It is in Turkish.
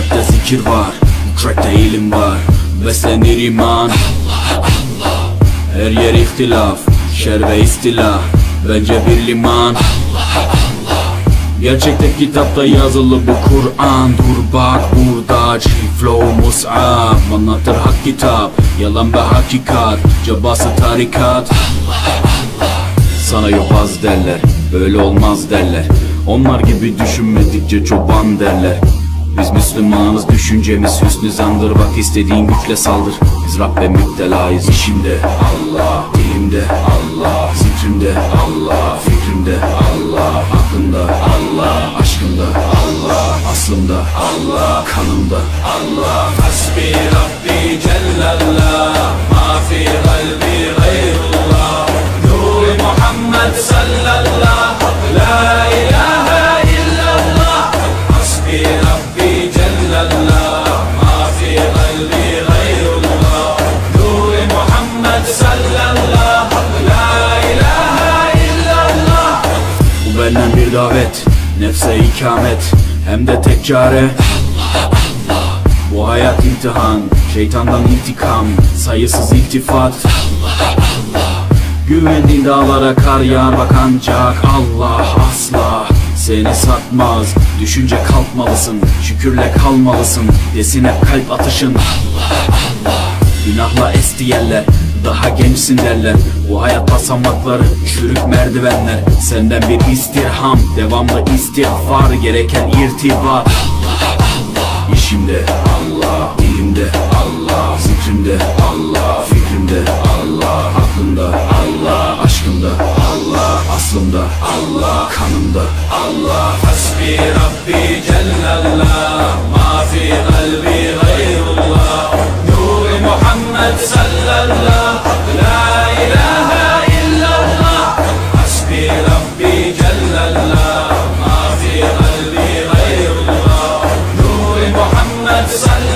kalpte zikir var, bu trackte ilim var. Beslenir iman, her yer ihtilaf, şer ve istila, bence bir liman. Gerçekte kitapta yazılı bu Kur'an. Dur bak burada G-Flow Mus'ab anlatır hak kitap, yalan ve hakikat, cabası tarikat. Sana yobaz derler, böyle olmaz derler. Onlar gibi düşünmedikçe çoban derler. Biz Müslümanız, düşüncemiz hüsnü zandır. Bak istediğin güçle saldır, biz Rabbe müptelayız. İşimde Allah, dilimde Allah, zikrimde Allah, fikrimde Allah, aklımda Allah, aşkımda Allah, aslımda Allah, kanımda Allah. Hasbi Rabbi Cellallah, ma fi kalbi gayrullah. Nur Muhammed sallallahu, la ilahe illallah. Hasbi Rabbi Cellallah, ma fi kalbi gayrullah. Nur Muhammed sallallahu, la ilahe illallah. Bu benden bir davet, nefse ikamet, hem de tek çare. Bu hayat imtihan, şeytandan intikam, sayısız iltifat. Güvendiğin dağlara kar yağar bak ancak Allah asla seni satmaz. Düşünce kalkmalısın, şükürle kalmalısın, desin hep kalp atışın. Günahla esti yerler, daha gençsin derler. Bu hayat basamakları, çürük merdivenler. Senden bir istirham, devamlı istiğfar, gereken irtibat. İşimde Allah, dilimde Allah, zikrimde Allah, fikrimde Allah, aklımda Allah, aşkımda Allah, aslımda Allah, kanımda Allah. Hasbi Rabbi Cellallah, ma fi kalbi gayrullah. Nur Muhammed sallallahu, la ilahe illallah. Hasbi Rabbi Cellallah, ma fi kalbi gayrullah. Nur Muhammed sallallahu.